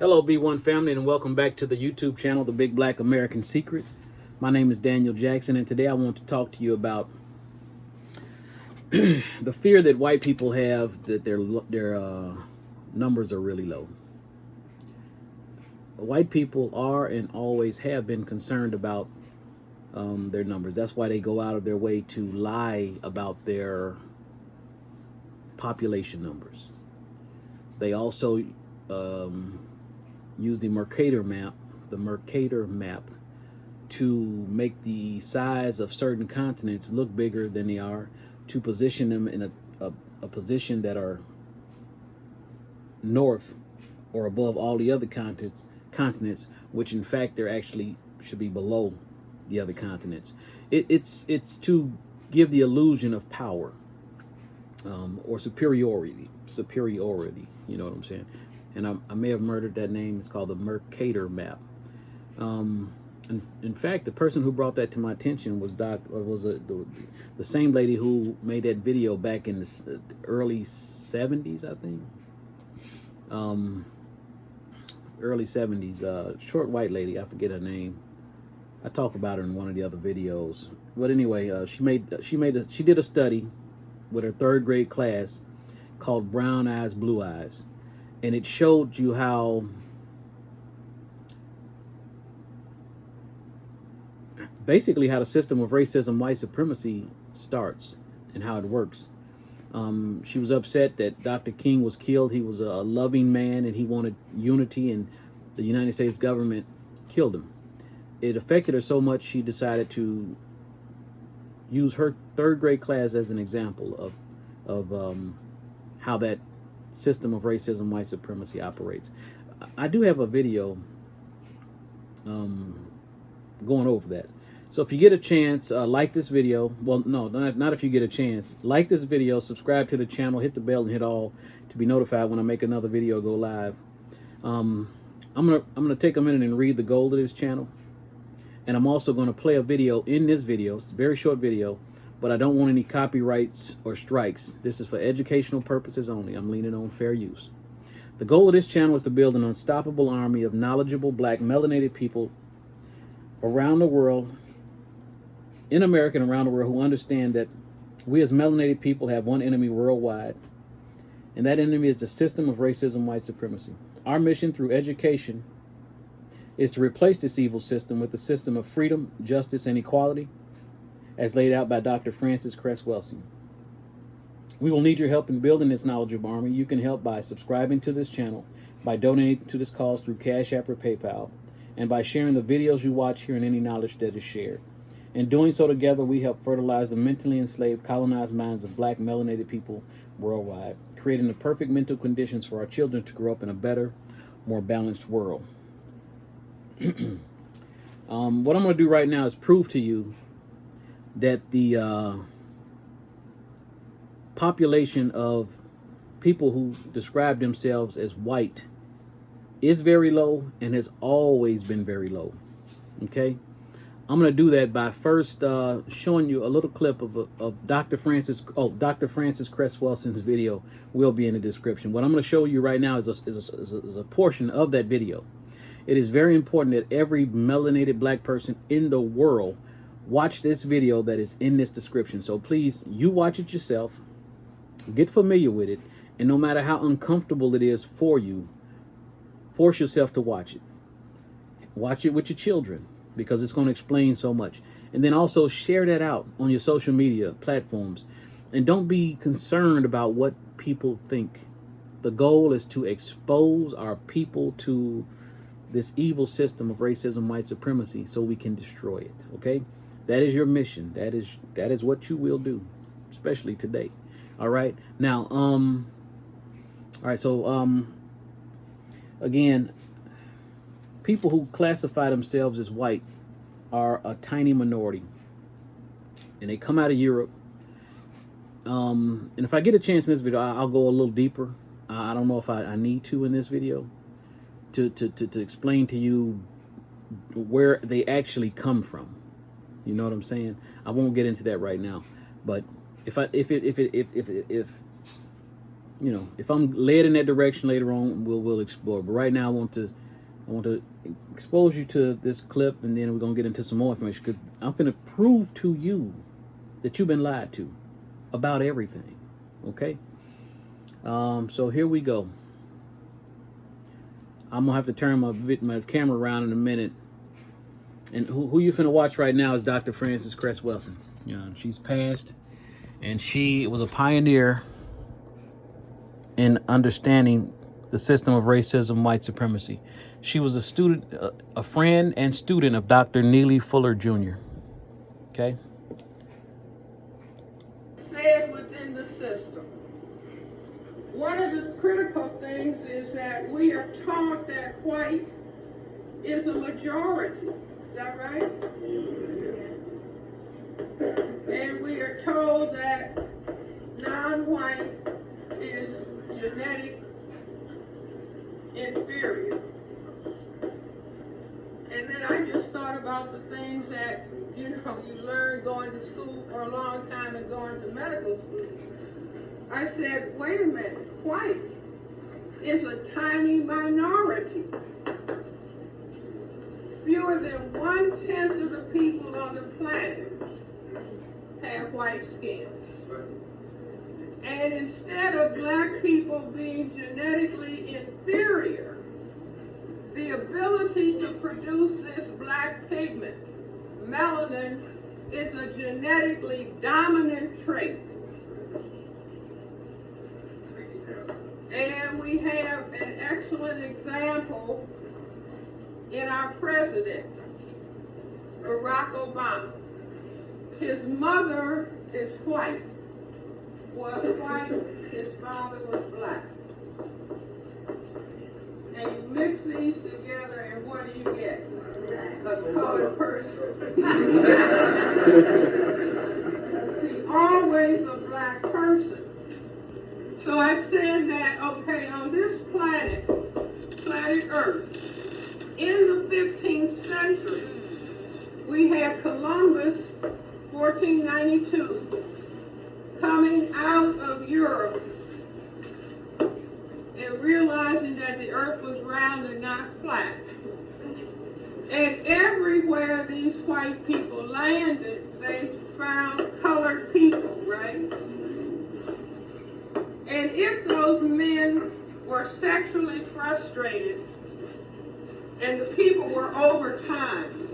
Hello, B1 family, and welcome back to the YouTube channel, The Big Black American Secret. My name is Daniel Jackson, and today I want to talk to you about the fear that white people have that their numbers are really low. White people are and always have been concerned about their numbers. That's why they go out of their way to lie about their population numbers. They also use the Mercator map to make the size of certain continents look bigger than they are, to position them in a position that are north or above all the other continents, which in fact they're actually should be below the other continents. It's to give the illusion of power or superiority. You know what I'm saying? And I may have murdered that name. It's called the Mercator map. In fact, the person who brought that to my attention was the same lady who made that video back in the early 70s, I think. Early 70s. Short white lady. I forget her name. I talk about her in one of the other videos. But anyway, she did a study with her third grade class called Brown Eyes, Blue Eyes. And it showed you how basically how the system of racism, white supremacy starts and how it works. She was upset that Dr. King was killed. He was a loving man and he wanted unity, and the United States government killed him. It affected her so much she decided to use her third grade class as an example of how that system of racism, white supremacy operates. I do have a video going over that. So if you get a chance, like this video. Well, no, not if you get a chance. Like this video, subscribe to the channel, hit the bell, and hit all to be notified when I make another video go live. I'm gonna take a minute and read the goal of this channel, and I'm also going to play a video in this video. It's a very short video, but I don't want any copyrights or strikes. This is for educational purposes only. I'm leaning on fair use. The goal of this channel is to build an unstoppable army of knowledgeable black melanated people around the world, in America and around the world, who understand that we as melanated people have one enemy worldwide, and that enemy is the system of racism, white supremacy. Our mission through education is to replace this evil system with a system of freedom, justice, and equality, as laid out by Dr. Francis Cress Welsing. We will need your help in building this knowledgeable army. You can help by subscribing to this channel, by donating to this cause through Cash App or PayPal, and by sharing the videos you watch here and any knowledge that is shared. In doing so together, we help fertilize the mentally enslaved, colonized minds of black melanated people worldwide, creating the perfect mental conditions for our children to grow up in a better, more balanced world. What I'm going to do right now is prove to you that the population of people who describe themselves as white is very low and has always been very low. Okay, I'm going to do that by first showing you a little clip of Dr. Francis Cress Welsing's video. Will be in the description. What I'm going to show you right now is a portion of that video. It is very important that every melanated black person in the world watch this video that is in this description. So please, you watch it yourself, get familiar with it, and no matter how uncomfortable it is for you, force yourself to watch it. Watch it with your children, because it's going to explain so much. And then also share that out on your social media platforms. And don't be concerned about what people think. The goal is to expose our people to this evil system of racism, white supremacy, so we can destroy it. Okay? That is your mission. That is what you will do, especially today. All right. Now, all right. So, again, people who classify themselves as white are a tiny minority, and they come out of Europe. And if I get a chance in this video, I'll go a little deeper. I don't know if I need to in this video to explain to you where they actually come from. You know what I'm saying? I won't get into that right now. But if you know, if I'm led in that direction later on, we'll explore. But right now, I want to expose you to this clip, and then we're gonna get into some more information, because I'm gonna prove to you that you've been lied to about everything. Okay. So here we go. I'm gonna have to turn my camera around in a minute. And who you finna watch right now is Dr. Frances Cress Welsing. You know, she's passed, and she was a pioneer in understanding the system of racism, white supremacy. She was a student, a friend and student of Dr. Neely Fuller Jr. Okay. Said within the system. One of the critical things is that we are taught that white is a majority. Is that right? And we are told that non-white is genetic inferior. And then I just thought about the things that, you know, you learn going to school for a long time and going to medical school. I said, wait a minute, white is a tiny minority. Fewer than 1/10 of the people on the planet have white skin. And instead of black people being genetically inferior, the ability to produce this black pigment, melanin, is a genetically dominant trait. And we have an excellent example in our president, Barack Obama. His mother is white, was white, his father was black. And you mix these together, and what do you get? A colored person. See, always a black person. So I said that, okay, on this planet, planet Earth, in the 15th century, we had Columbus, 1492, coming out of Europe and realizing that the earth was round and not flat. And everywhere these white people landed, they found colored people, right? And if those men were sexually frustrated and the people were over time,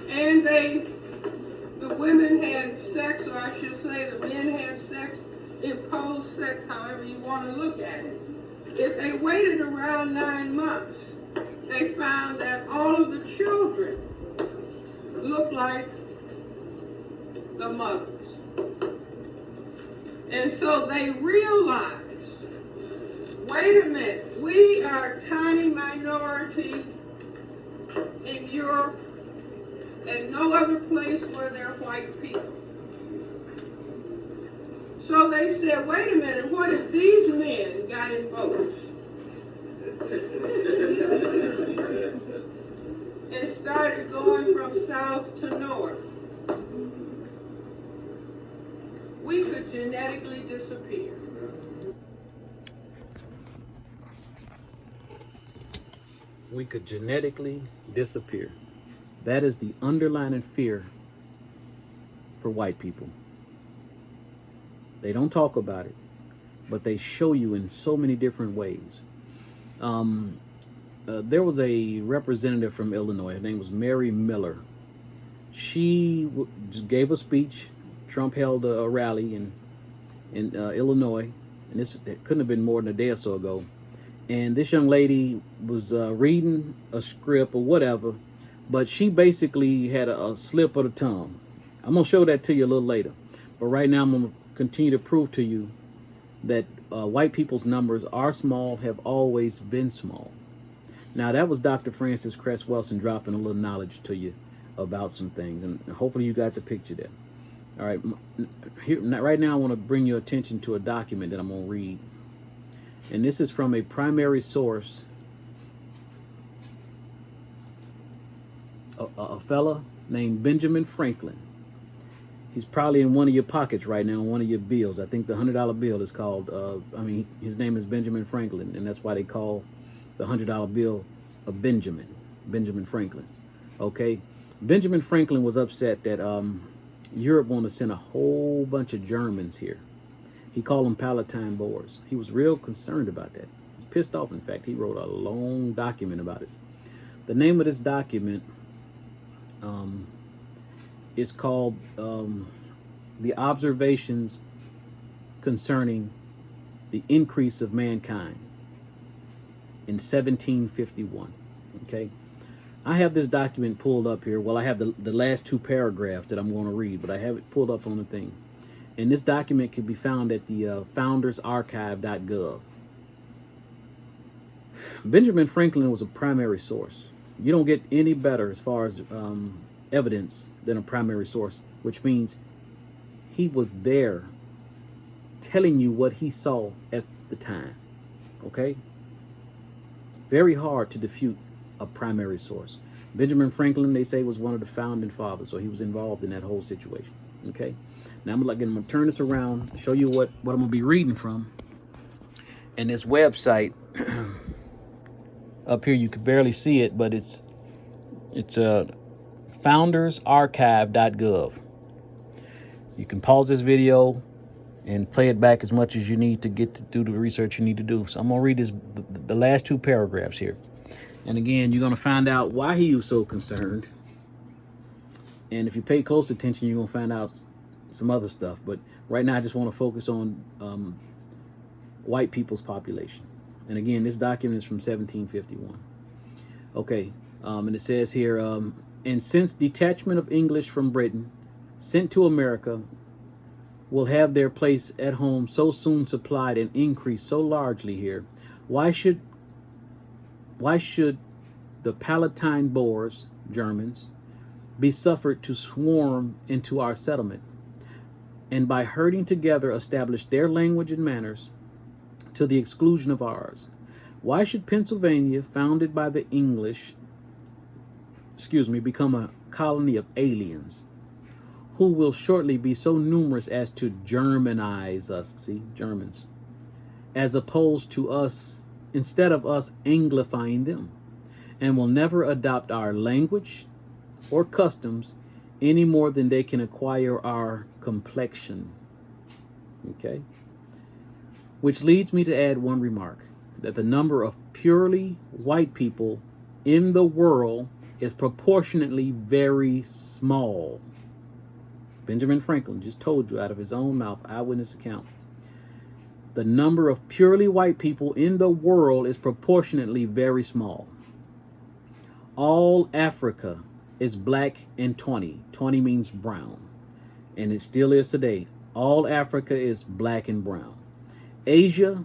and the women had sex, or I should say the men had sex, imposed sex, however you want to look at it. If they waited around 9 months, they found that all of the children looked like the mothers. And so they realized, wait a minute, we are a tiny minority in Europe and no other place where there are white people. So they said, wait a minute, what if these men got in votes? And started going from south to north. We could genetically disappear. We could genetically disappear. That is the underlying fear for white people. They don't talk about it, but they show you in so many different ways. There was a representative from Illinois. Her name was Mary Miller. She just gave a speech. Trump held a rally in Illinois, and it couldn't have been more than a day or so ago. And this young lady was reading a script or whatever, but she basically had a slip of the tongue. I'm going to show that to you a little later. But right now I'm going to continue to prove to you that white people's numbers are small, have always been small. Now that was Dr. Frances Cress Welsing dropping a little knowledge to you about some things, and hopefully you got the picture there. All right, right now I want to bring your attention to a document that I'm going to read. And this is from a primary source, a fella named Benjamin Franklin. He's probably in one of your pockets right now, one of your bills. I think the $100 bill is called, his name is Benjamin Franklin, and that's why they call the $100 bill of Benjamin Franklin. Okay? Benjamin Franklin was upset that Europe wanted to send a whole bunch of Germans here. He called them Palatine Boers. He was real concerned about that. He was pissed off, in fact. He wrote a long document about it. The name of this document is called The Observations Concerning the Increase of Mankind in 1751. Okay? I have this document pulled up here. Well, I have the last two paragraphs that I'm going to read, but I have it pulled up on the thing. And this document can be found at the foundersarchive.gov. Benjamin Franklin was a primary source. You don't get any better as far as evidence than a primary source, which means he was there telling you what he saw at the time. Okay? Very hard to defute a primary source. Benjamin Franklin, they say, was one of the founding fathers, so he was involved in that whole situation. Okay? Now I'm gonna turn this around, show you what I'm gonna be reading from. And this website up here, you can barely see it, but it's foundersarchive.gov. You can pause this video and play it back as much as you need to get to do the research you need to do. So I'm gonna read the last two paragraphs here. And again, you're gonna find out why he was so concerned. And if you pay close attention, you're gonna find out some other stuff. But right now, I just want to focus on white people's population. And again, this document is from 1751. Okay, and it says here, and since detachment of English from Britain sent to America will have their place at home so soon supplied and increased so largely here, why should the Palatine Boers, Germans, be suffered to swarm into our settlement, and by herding together establish their language and manners to the exclusion of ours? Why should Pennsylvania, founded by the English, become a colony of aliens who will shortly be so numerous as to Germanize us, see, Germans, as opposed to us, instead of us anglifying them, and will never adopt our language or customs any more than they can acquire our complexion. Okay? Which leads me to add one remark, that the number of purely white people in the world is proportionately very small. Benjamin Franklin just told you out of his own mouth, eyewitness account. The number of purely white people in the world is proportionately very small. All Africa is black and 20. 20 means brown. And it still is today. All Africa is black and brown. Asia,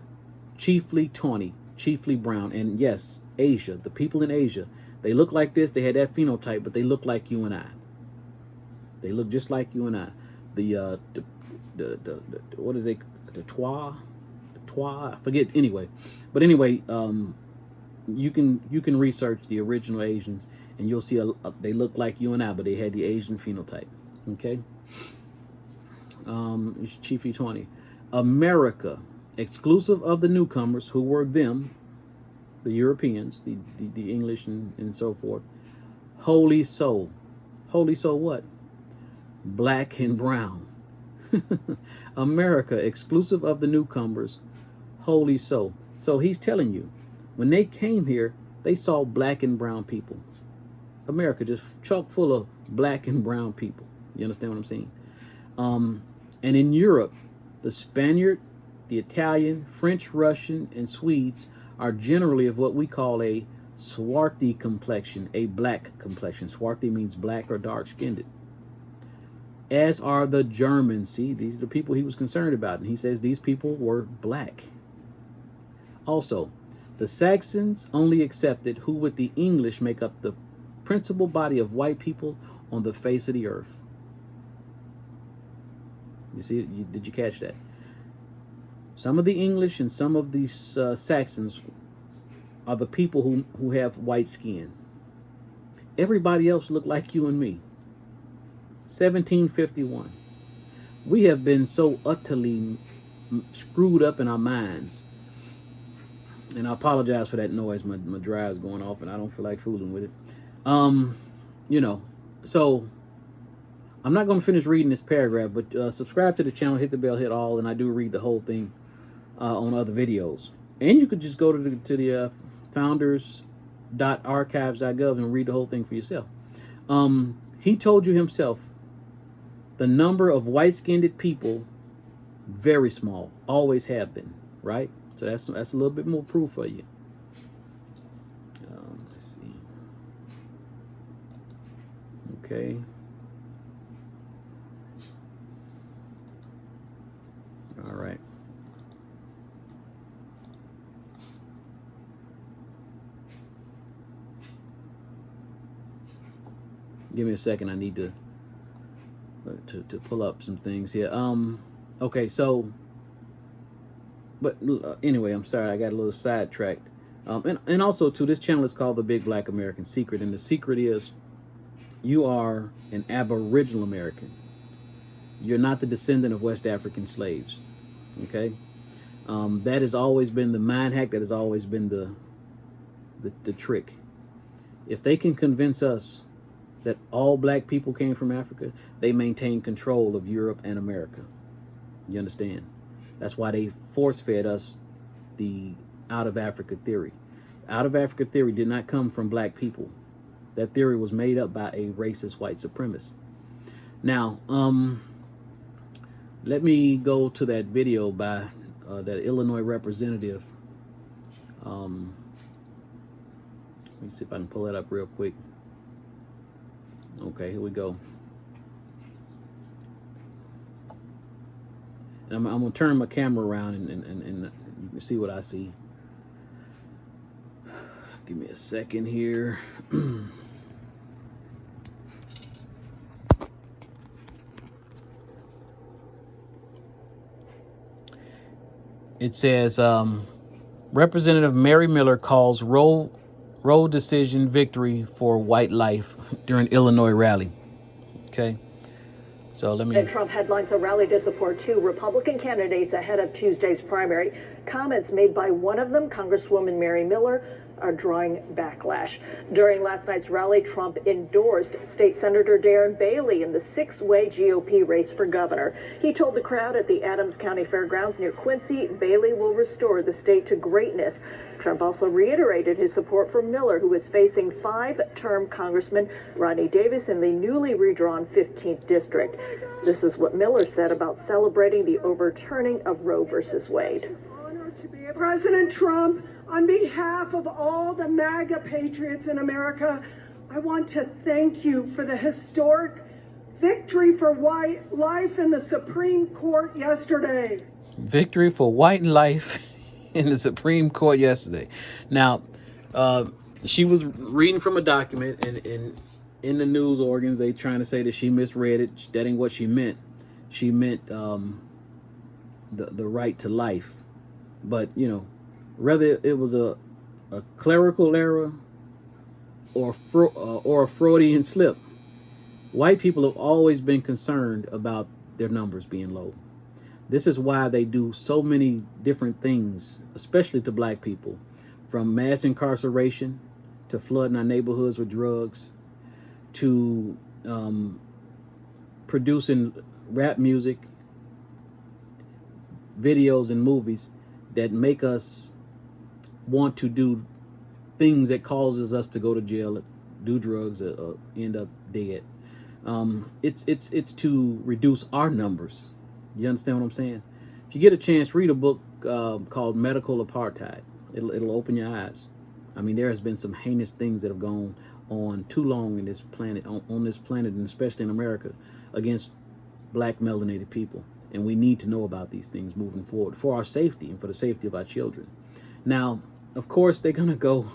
chiefly 20, chiefly brown. And yes, Asia, the people in Asia, they look like this. They had that phenotype, but they look like you and I. They look just like you and I. What is it? The Twa, I forget. Anyway, but anyway, you can research the original Asians, and you'll see they look like you and I, but they had the Asian phenotype. Okay. Chiefly 20. America, exclusive of the newcomers who were them, the Europeans, the English and so forth. Wholly so. Wholly so what? Black and brown. America, exclusive of the newcomers, wholly so. So he's telling you, when they came here, they saw black and brown people. America just chock full of black and brown people. You understand what I'm saying? And in Europe, the Spaniard, the Italian, French, Russian, and Swedes are generally of what we call a swarthy complexion, a black complexion. Swarthy means black or dark-skinned. As are the Germans. See, these are the people he was concerned about. And he says these people were black. Also, the Saxons only accepted, who with the English make up the principal body of white people on the face of the earth. You see, did you catch that? Some of the English and some of these Saxons are the people who have white skin. Everybody else look like you and me. 1751. We have been so utterly screwed up in our minds. And I apologize for that noise. My drive's going off, and I don't feel like fooling with it. Um, you know, so I'm not going to finish reading this paragraph, but subscribe to the channel, hit the bell, hit all, and I do read the whole thing on other videos. And you could just go to the founders.archives.gov and read the whole thing for yourself. He told you himself, the number of white-skinned people, very small, always have been, right? So that's a little bit more proof for you. Let's see. Okay. All right. Give me a second. I need to pull up some things here. Okay, so, but anyway, I'm sorry, I got a little sidetracked. And also too, this channel is called The Big Black American Secret, and the secret is you are an Aboriginal American. You're not the descendant of West African slaves. Okay, that has always been the mind hack. That has always been the trick. If they can convince us that all black people came from Africa, they maintain control of Europe and America. You understand? That's why they force-fed us the out of Africa theory. Out of Africa theory did not come from black people. That theory was made up by a racist white supremacist. Now, let me go to that video by that Illinois representative. Let me see if I can pull that up real quick. Okay, here we go. And I'm going to turn my camera around and you can see what I see. Give me a second here. It says, Representative Mary Miller calls Roe decision victory for white life during Illinois rally. Okay, so let me. And Trump headlines a rally to support two Republican candidates ahead of Tuesday's primary. Comments made by one of them, Congresswoman Mary Miller, are drawing backlash. During last night's rally, Trump endorsed State Senator Darren Bailey in the six-way GOP race for governor. He told the crowd at the Adams County Fairgrounds near Quincy, Bailey will restore the state to greatness. Trump also reiterated his support for Miller, who is facing five-term Congressman Rodney Davis in the newly redrawn 15th district. This is what Miller said about celebrating the overturning of Roe versus Wade. President Trump, on behalf of all the MAGA patriots in America, I want to thank you for the historic victory for white life in the Supreme Court yesterday. Victory for white life in the Supreme Court yesterday. Now, she was reading from a document, and in the news organs, they trying to say that she misread it. That ain't what she meant. She meant the right to life. But, you know, whether it was a clerical error or a Freudian slip, white people have always been concerned about their numbers being low. This is why they do so many different things, especially to black people, from mass incarceration to flooding our neighborhoods with drugs to producing rap music, videos, and movies that make us want to do things that causes us to go to jail, do drugs, or end up dead. It's to reduce our numbers. You understand what I'm saying? If you get a chance, read a book called Medical Apartheid. It'll open your eyes. I mean, there has been some heinous things that have gone on too long in this planet, on this planet, and especially in America, against black melanated people. And we need to know about these things moving forward for our safety and for the safety of our children. Now, of course, they're gonna go.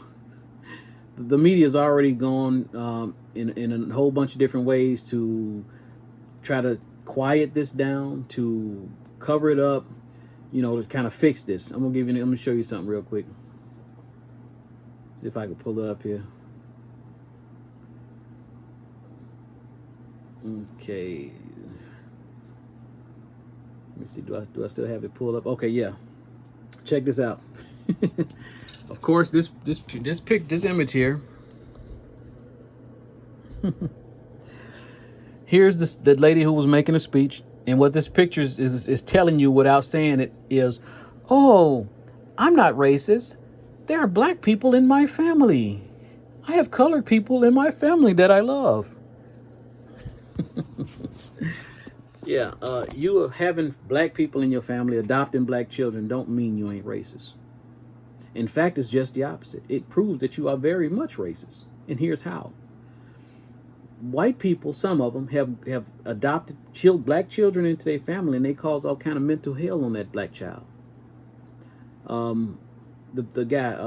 The media's already gone in a whole bunch of different ways to try to quiet this down, to cover it up, you know, to kind of fix this. I'm gonna show you something real quick. See if I can pull it up here. Okay. Let me see. Do I still have it pulled up? Okay, yeah. Check this out. Of course, this image here. Here's the lady who was making a speech, and what this picture is telling you without saying it is, oh, I'm not racist. There are black people in my family. I have colored people in my family that I love. Yeah, you having black people in your family, adopting black children, don't mean you ain't racist. In fact, it's just the opposite. It proves that you are very much racist. And here's how. White people, some of them, have adopted black children into their family, and they cause all kind of mental hell on that black child. The guy,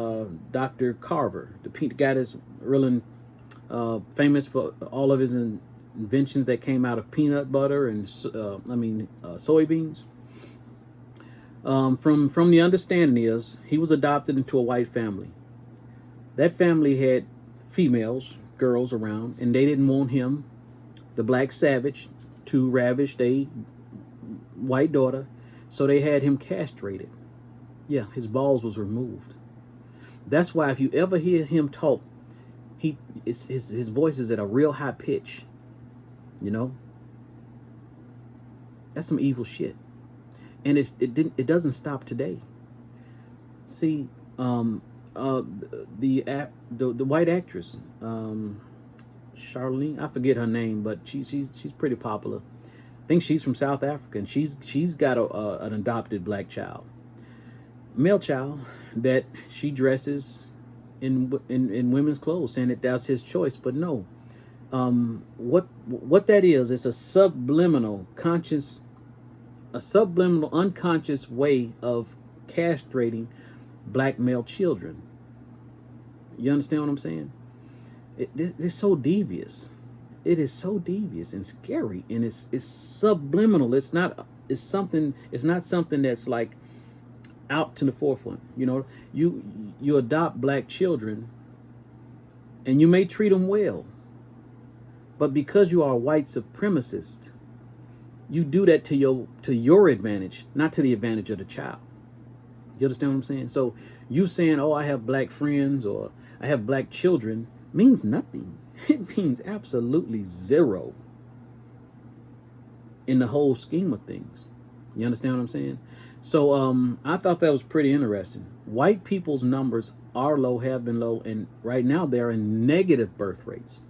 Dr. Carver, the guy that's really famous for all of his inventions that came out of peanut butter and soybeans. From the understanding is he was adopted into a white family. That family had girls around, and they didn't want him, the black savage, to ravish their white daughter, so they had him castrated. Yeah, his balls was removed. That's why if you ever hear him talk, his voice is at a real high pitch. You know, that's some evil shit, and it doesn't stop today. See, the white actress, Charlene, I forget her name, but she's pretty popular. I think she's from South Africa, and she's got an adopted black child, male child, that she dresses in women's clothes, saying that that's his choice. But no, what that is, it's a subliminal unconscious way of castrating black male children. You understand what I'm saying? It's so devious. It is so devious and scary, and it's subliminal. It's not something that's like out to the forefront. You know, you adopt black children, and you may treat them well, but because you are a white supremacist, you do that to your advantage, not to the advantage of the child. You understand what I'm saying? So you saying, oh, I have black friends or I have black children, means nothing. It means absolutely zero in the whole scheme of things. You understand what I'm saying? So I thought that was pretty interesting. White people's numbers are low, have been low, and right now they're in negative birth rates,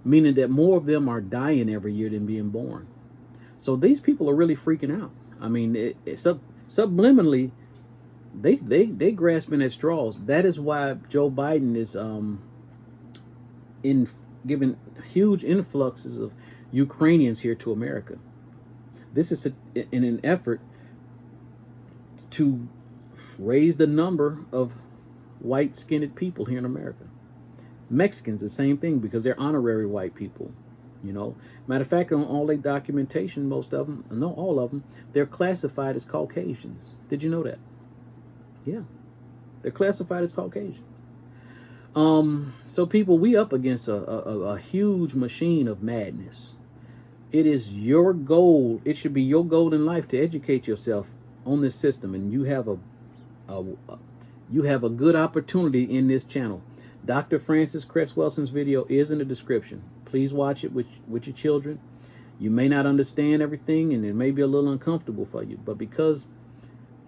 meaning that more of them are dying every year than being born. So these people are really freaking out. I mean, subliminally, they grasping at straws. That is why Joe Biden is giving huge influxes of Ukrainians here to America. This is in an effort to raise the number of white-skinned people here in America. Mexicans, the same thing, because they're honorary white people. You know, matter of fact, on all their documentation, most of them, no, all of them, they're classified as Caucasians. Did you know that? Yeah, they're classified as Caucasian. So people, we up against a huge machine of madness. It is your goal. It should be your goal in life to educate yourself on this system, and you have a good opportunity in this channel. Dr. Francis Cress Welsing's video is in the description. Please watch it with your children. You may not understand everything, and it may be a little uncomfortable for you, but because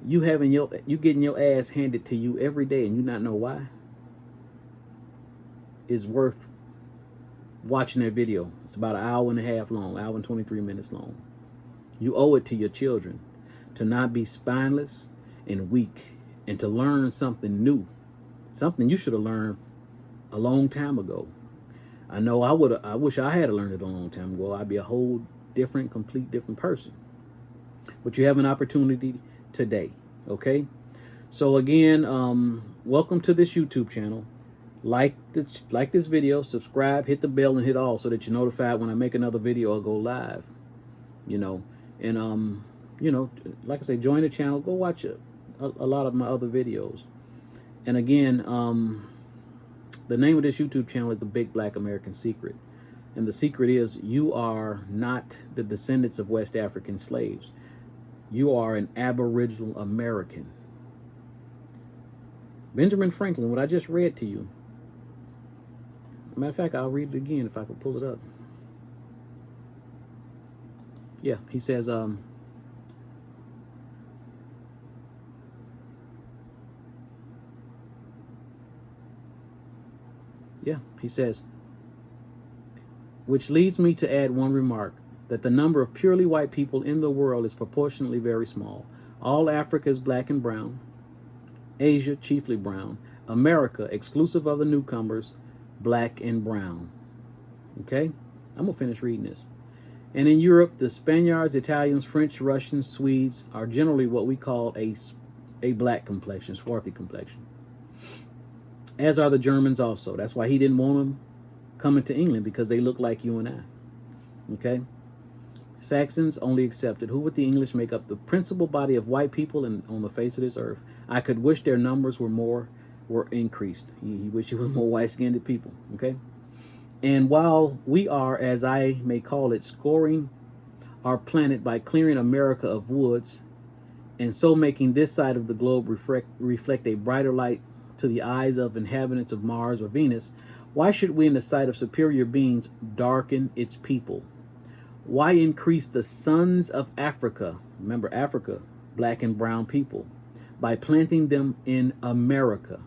you getting your ass handed to you every day and you not know why, is worth watching that video. It's about an hour and a half long, hour and 23 minutes long. You owe it to your children to not be spineless and weak, and to learn something new, something you should have learned a long time ago. I know I wish I had learned it a long time ago. I'd be a whole complete different person. But you have an opportunity today, okay? So again, welcome to this YouTube channel. Like this video, subscribe, hit the bell, and hit all so that you're notified when I make another video or go live. You know, and you know, like I say, join the channel. Go watch a lot of my other videos. And again, the name of this YouTube channel is The Big Black American Secret. And the secret is, you are not the descendants of West African slaves. You are an Aboriginal American. Benjamin Franklin, what I just read to you. Matter of fact, I'll read it again if I can pull it up. Yeah, he says, he says, which leads me to add one remark, that the number of purely white people in the world is proportionately very small. All Africa is black and brown. Asia, chiefly brown. America, exclusive of the newcomers, black and brown. Okay? I'm going to finish reading this. And in Europe, the Spaniards, Italians, French, Russians, Swedes are generally what we call a black complexion, swarthy complexion. As are the Germans also. That's why he didn't want them coming to England, because they look like you and I. Okay? Saxons only accepted. Who with the English make up the principal body of white people on the face of this earth. I could wish their numbers were increased. He wished it was more white-skinned people. Okay? And while we are, as I may call it, scoring our planet by clearing America of woods, and so making this side of the globe reflect a brighter light to the eyes of inhabitants of Mars or Venus, why should we, in the sight of superior beings, darken its people? Why increase the sons of Africa, remember Africa, black and brown people, by planting them in America,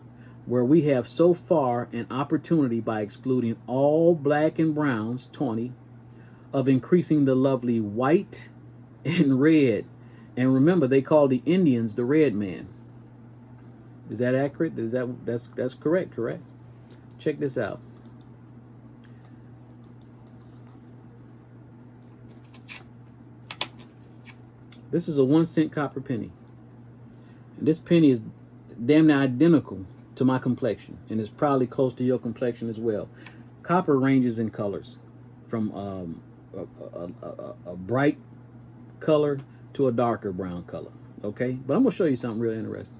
where we have so far an opportunity, by excluding all black and browns, 20, of increasing the lovely white and red. And remember, they call the Indians the red man. Is that accurate? That's correct? Check this out. This is a 1-cent copper penny. And this penny is damn near identical to my complexion, and it's probably close to your complexion as well. Copper ranges in colors from a bright color to a darker brown color. Okay, but I'm gonna show you something really interesting.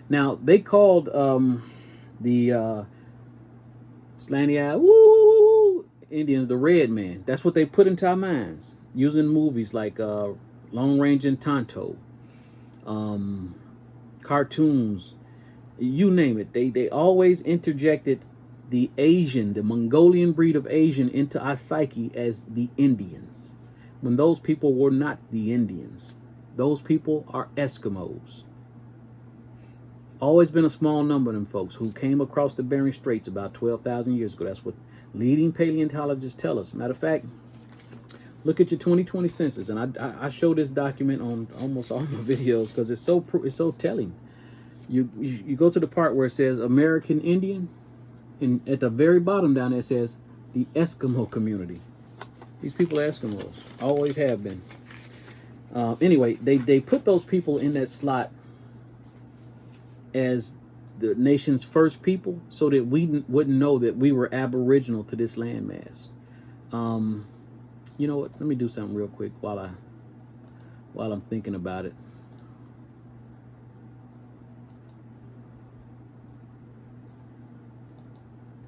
Now, they called the slanty-eyed Indians the red man. That's what they put into our minds, using movies like Long Range and Tonto, cartoons, you name it. They always interjected the Asian, the Mongolian breed of Asian, into our psyche as the Indians, when those people were not the Indians. Those people are Eskimos. Always been a small number of them folks who came across the Bering Straits about 12,000 years ago. That's what leading paleontologists tell us. Matter of fact, look at your 2020 census, and I show this document on almost all my videos because it's so telling. You go to the part where it says American Indian, and at the very bottom down there it says the Eskimo community. These people are Eskimos, always have been. Anyway, they put those people in that slot as the nation's first people, so that we wouldn't know that we were aboriginal to this landmass. You know what? Let me do something real quick while I'm thinking about it.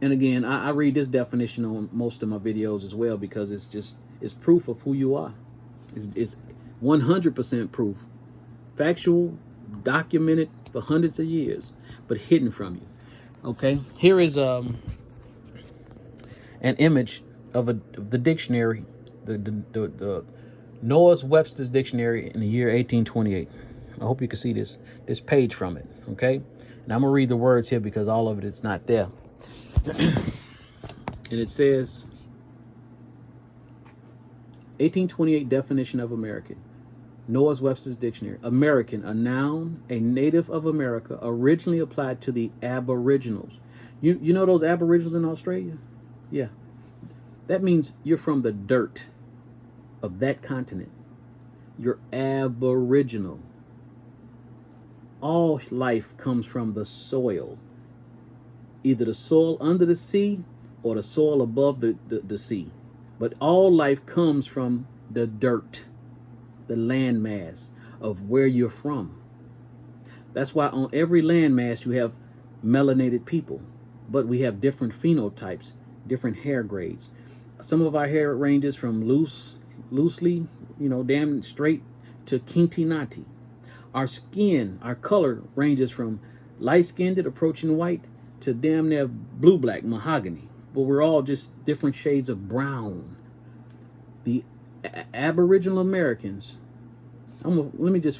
And again, I read this definition on most of my videos as well, because it's proof of who you are. It's 100% proof, factual, documented for hundreds of years, but hidden from you. Okay, here is an image of the dictionary, the Noah's Webster's dictionary in the year 1828. I hope you can see this page from it. Okay, and I'm gonna read the words here because all of it is not there. And it says 1828 definition of American. Noah's Webster's Dictionary. American, a noun, a native of America, originally applied to the Aboriginals. You know those Aboriginals in Australia? Yeah. That means you're from the dirt of that continent. You're Aboriginal. All life comes from the soil. Either the soil under the sea or the soil above the sea. But all life comes from the dirt, the landmass of where you're from. That's why on every landmass you have melanated people, but we have different phenotypes, different hair grades. Some of our hair ranges from loosely, damn straight, to Kintinati. Our skin, our color ranges from light-skinned, approaching white, to damn near blue-black, mahogany. But we're all just different shades of brown. The Aboriginal Americans, let me just